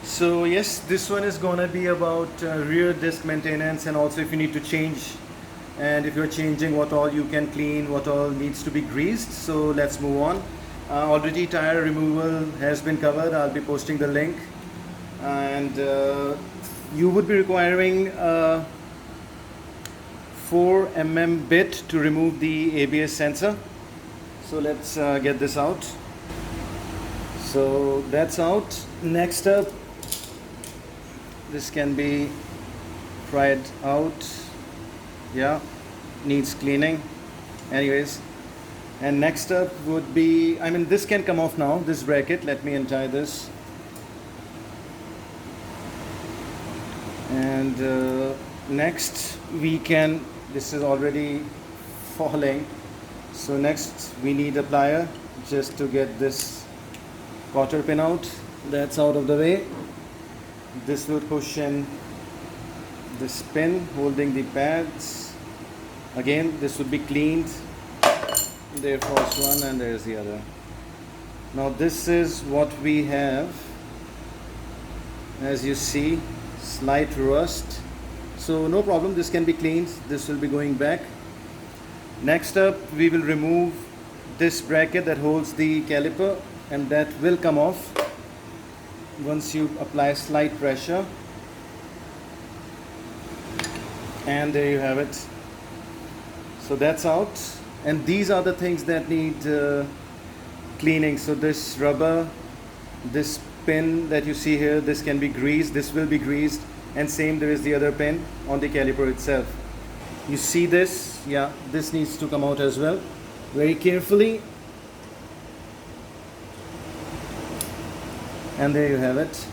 So yes, this one is gonna be about rear disc maintenance, and also if you need to change, and if you're changing, what all you can clean, what all needs to be greased. So let's move on. Already tire removal has been covered. I'll be posting the link, and you would be requiring a 4 mm bit to remove the ABS sensor. So let's get this out. So that's out. Next up, this can be pried out. Yeah, needs cleaning. Anyways, and next up would be, this can come off now, this bracket. Let me untie this. And next we can, this is already falling. So next we need a plier just to get this cotter pin out. That's out of the way. This will push in this pin holding the pads. Again, this would be cleaned. There first one, and there's the other. Now this is what we have. As you see, slight rust. So no problem, this can be cleaned. This will be going back. Next up, we will remove this bracket that holds the caliper, and that will come off once you apply slight pressure. And there you have it. So that's out, and these are the things that need cleaning. So this rubber, this pin that you see here, this can be greased, this will be greased, and same there is the other pin on the caliper itself. You see this? Yeah, this needs to come out as well, very carefully. And there you have it.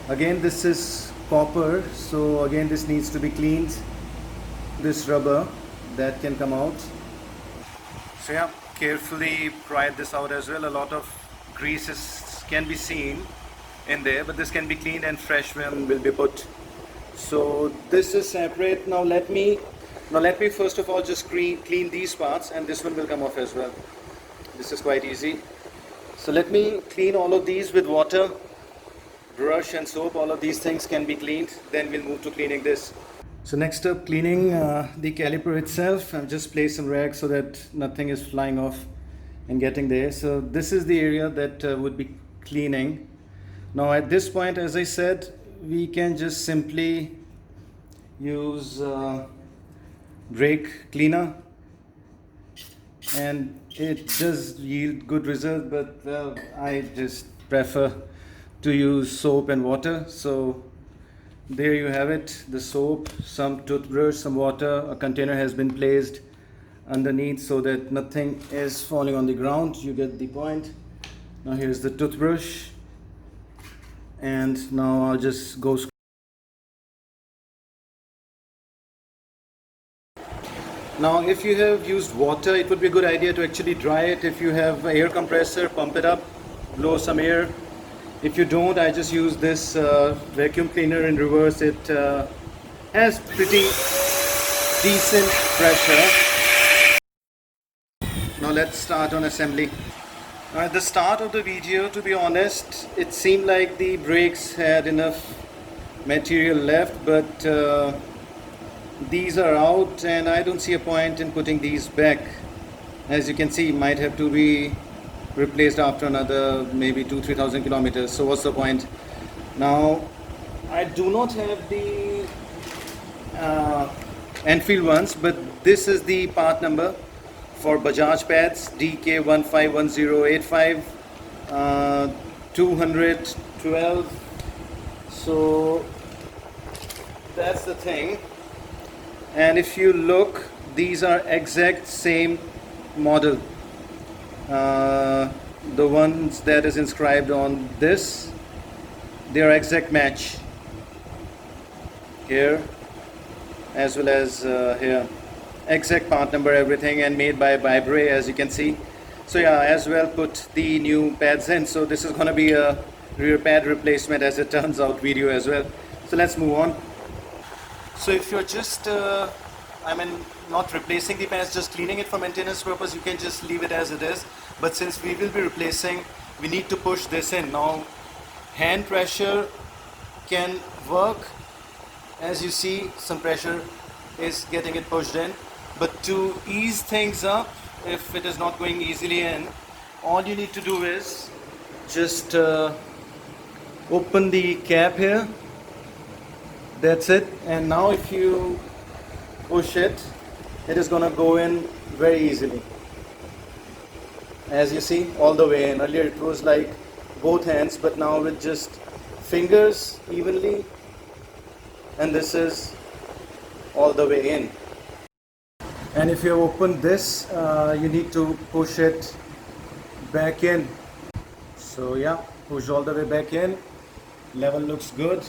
Again, this is copper, so again this needs to be cleaned. This rubber, that can come out. So yeah, carefully pry this out as well. A lot of greases can be seen in there, but this can be cleaned and fresh one will be put. So this is separate. Now let me first of all just clean these parts, and this one will come off as well. This is quite easy. So let me clean all of these with water, brush and soap. All of these things can be cleaned. Then we'll move to cleaning this. So next up, cleaning the caliper itself. I've just placed some rags so that nothing is flying off and getting there. So this is the area that would be cleaning. Now at this point, as I said, we can just simply use brake cleaner, and it does yield good result, but I just prefer to use soap and water. So there you have it, the soap, some toothbrush, some water. A container has been placed underneath so that nothing is falling on the ground. You get the point. Now here's the toothbrush, and now I'll just go. Now if you have used water, it would be a good idea to actually dry it. If you have an air compressor, pump it up, blow some air. If you don't, I just use this vacuum cleaner in reverse. It has pretty decent pressure. Now let's start on assembly. Now at the start of the video, to be honest, it seemed like the brakes had enough material left, but these are out, and I don't see a point in putting these back. As you can see, might have to be replaced after another maybe 2,000-3,000 kilometers. So what's the point? Now I do not have the Enfield ones, but this is the part number for Bajaj pads, DK151085 212. So that's the thing. And if you look, these are exact same model. The ones that is inscribed on this, they are exact match here as well as here. Exact part number, everything, and made by Bybre, as you can see. So yeah, as well put the new pads in. So this is going to be a rear pad replacement, as it turns out, video as well. So let's move on. So if you're just not replacing the pads, just cleaning it for maintenance purpose, you can just leave it as it is. But since we will be replacing, we need to push this in. Now hand pressure can work. As you see, some pressure is getting it pushed in, but to ease things up, if it is not going easily in, all you need to do is just open the cap here. That's it. And now if you push it, it is gonna go in very easily. As you see, all the way in. Earlier it was like both hands, but now with just fingers evenly, and this is all the way in. And if you open this, you need to push it back in. So yeah, push all the way back in. Level looks good.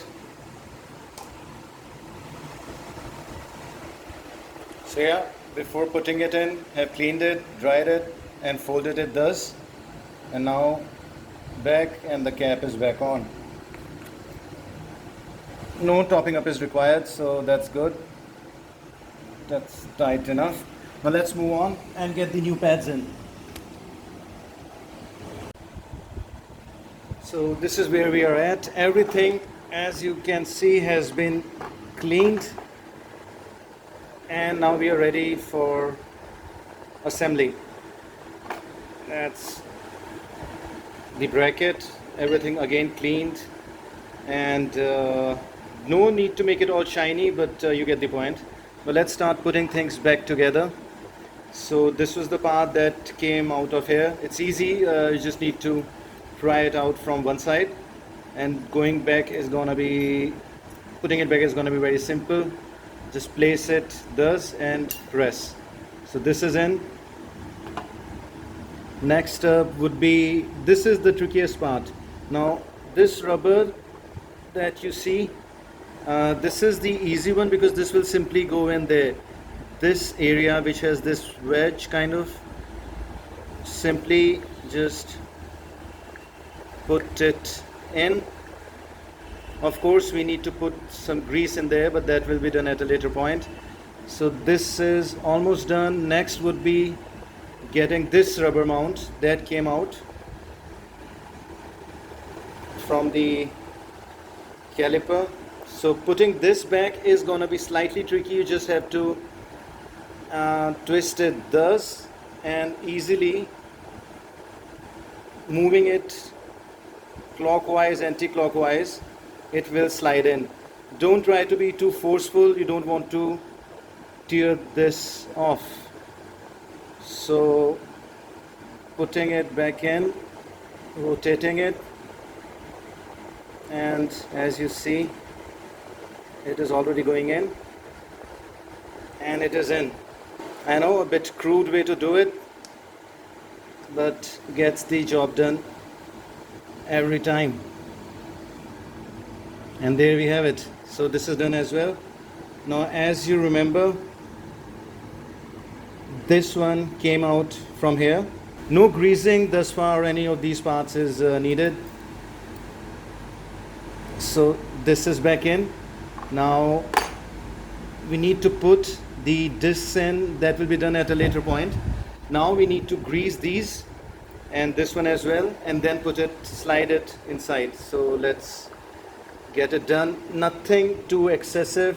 So yeah, before putting it in, have cleaned it, dried it, and folded it thus. And now back, and the cap is back on. No topping up is required, so that's good. That's tight enough. Now let's move on and get the new pads in. So this is where we are at. Everything, as you can see, has been cleaned, and now we are ready for assembly. That's the bracket, everything again cleaned, and no need to make it all shiny, but you get the point. But let's start putting things back together. So this was the part that came out of here. It's easy, you just need to pry it out from one side, and going back is gonna be, putting it back is gonna be very simple. Just place it thus and press. So this is in. Next up would be, this is the trickiest part. Now this rubber that you see, this is the easy one, because this will simply go in there. This area which has this wedge kind of, simply just put it in. Of course we need to put some grease in there, but that will be done at a later point. So this is almost done. Next would be getting this rubber mount that came out from the caliper. So putting this back is going to be slightly tricky. You just have to twist it thus, and easily moving it clockwise, anti-clockwise, it will slide in. Don't try to be too forceful. You don't want to tear this off. So putting it back in, rotating it, and as you see, it is already going in, and it is in. I know, a bit crude way to do it, but gets the job done every time. And there we have it. So this is done as well. Now as you remember, this one came out from here. No greasing thus far, any of these parts is needed. So this is back in. Now we need to put the discs in. That will be done at a later point. Now we need to grease these, and this one as well, and then put it, slide it inside. So let's get it done. Nothing too excessive,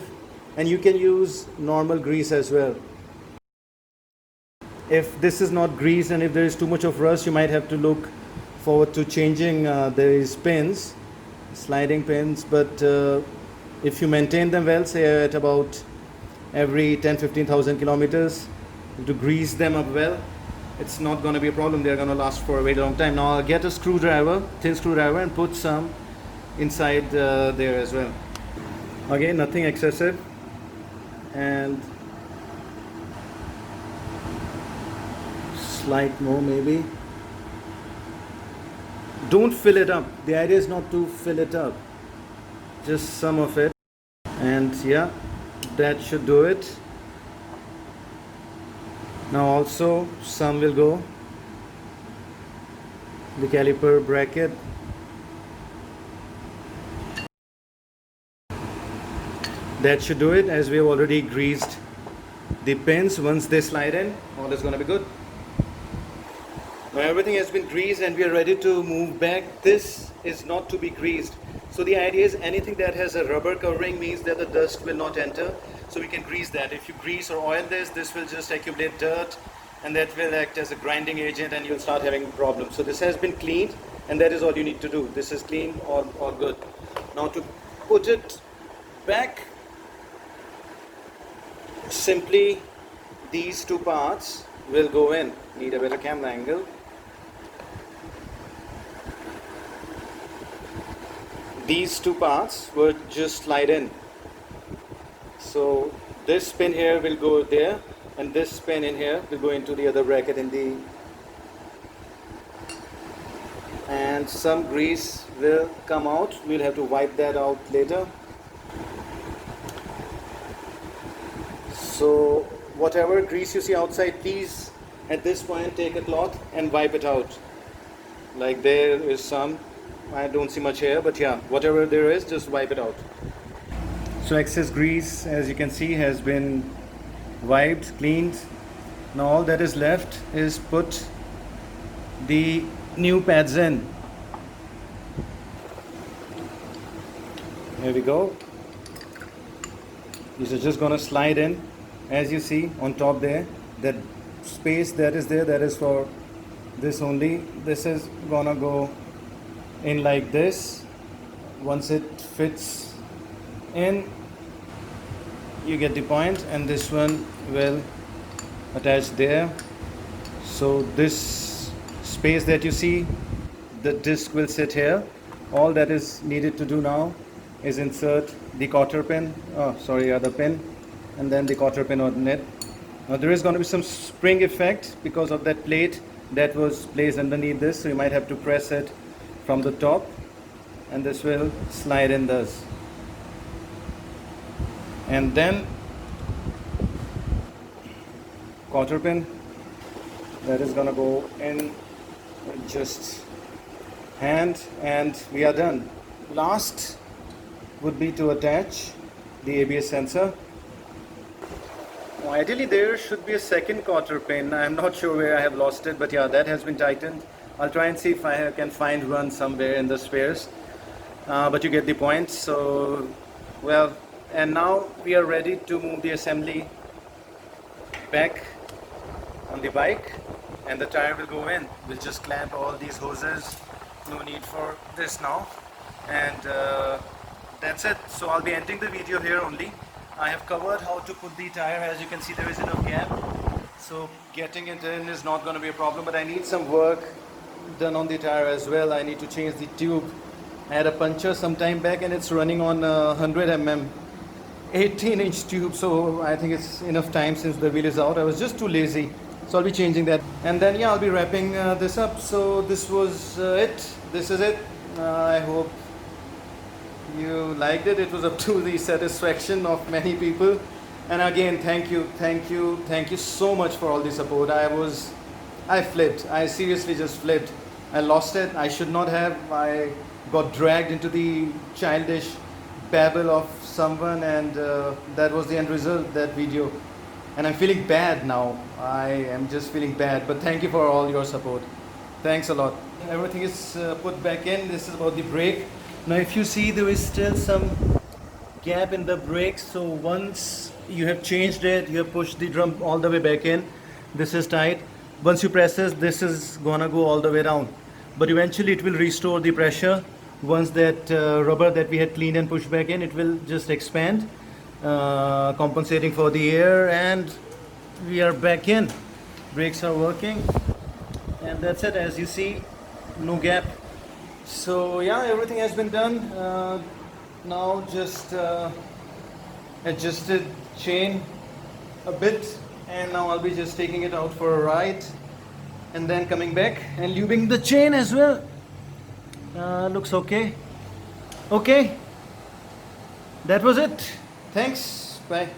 and you can use normal grease as well. If this is not greased and if there is too much of rust, you might have to look forward to changing these pins, sliding pins, but if you maintain them well, say at about every 10-15,000 kilometers, to grease them up well, it's not going to be a problem. They're going to last for a very long time. Now I'll get a screwdriver, thin screwdriver, and put some inside there as well. Again, nothing excessive, and slight more maybe. Don't fill it up. The idea is not to fill it up, just some of it, and yeah, that should do it. Now also some will go the caliper bracket. That should do it, as we have already greased the pins. Once they slide in, all is going to be good. Now everything has been greased and we are ready to move back. This is not to be greased. So the idea is anything that has a rubber covering means that the dust will not enter. So we can grease that. If you grease or oil this will just accumulate dirt and that will act as a grinding agent and you'll start having problems. So this has been cleaned and that is all you need to do. This is clean or good. Now to put it back, simply these two parts will go in. Need a better camera angle. These two parts will just slide in. So this pin here will go there and this pin in here will go into the other bracket in the, and some grease will come out. We'll have to wipe that out later. So whatever grease you see outside, please at this point take a cloth and wipe it out. Like there is some, I don't see much here, but yeah, whatever there is, just wipe it out. So excess grease, as you can see, has been wiped, cleaned. Now all that is left is put the new pads in. Here we go. These are just gonna slide in. As you see on top there, that space that is there, that is for this only. This is gonna go in like this. Once it fits in, you get the point, and this one will attach there. So this space that you see, the disc will sit here. All that is needed to do now is insert the cotter pin, other pin, and then the cotter pin on it. Now there is going to be some spring effect because of that plate that was placed underneath this, so you might have to press it from the top and this will slide in thus. And then cotter pin that is going to go in just hand, and we are done. Last would be to attach the ABS sensor. Ideally there should be a second cotter pin. I'm not sure where I have lost it, but yeah, that has been tightened. I'll try and see if I can find one somewhere in the spares, but you get the point. So well, and now we are ready to move the assembly back on the bike, and the tire will go in. We'll just clamp all these hoses, no need for this now, and that's it. So I'll be ending the video here only. I have covered how to put the tire. As you can see, there is enough gap, so getting it in is not going to be a problem, but I need some work done on the tire as well. I need to change the tube. I had a puncture some time back and it's running on 100 mm 18-inch tube, so I think it's enough time since the wheel is out. I was just too lazy, so I'll be changing that, and then yeah, I'll be wrapping this up. So this was it. This is it. I hope you liked it. It was up to the satisfaction of many people, and again, thank you so much for all the support. I flipped. I seriously just flipped. I lost it. I should not have. I got dragged into the childish babble of someone, and that was the end result, that video, and I'm feeling bad now. I am just feeling bad, but thank you for all your support. Thanks a lot. Everything is put back in. This is about the brake. Now if you see, there is still some gap in the brakes, so once you have changed it, you have pushed the drum all the way back in, this is tight. Once you press this is gonna go all the way down, but eventually it will restore the pressure. Once that rubber that we had cleaned and pushed back in, it will just expand, compensating for the air, and we are back in. Brakes are working, and that's it. As you see, no gap. So yeah, everything has been done. Now just adjusted chain a bit, and now I'll be just taking it out for a ride and then coming back and lubing the chain as well. Looks okay. Okay, that was it. Thanks. Bye.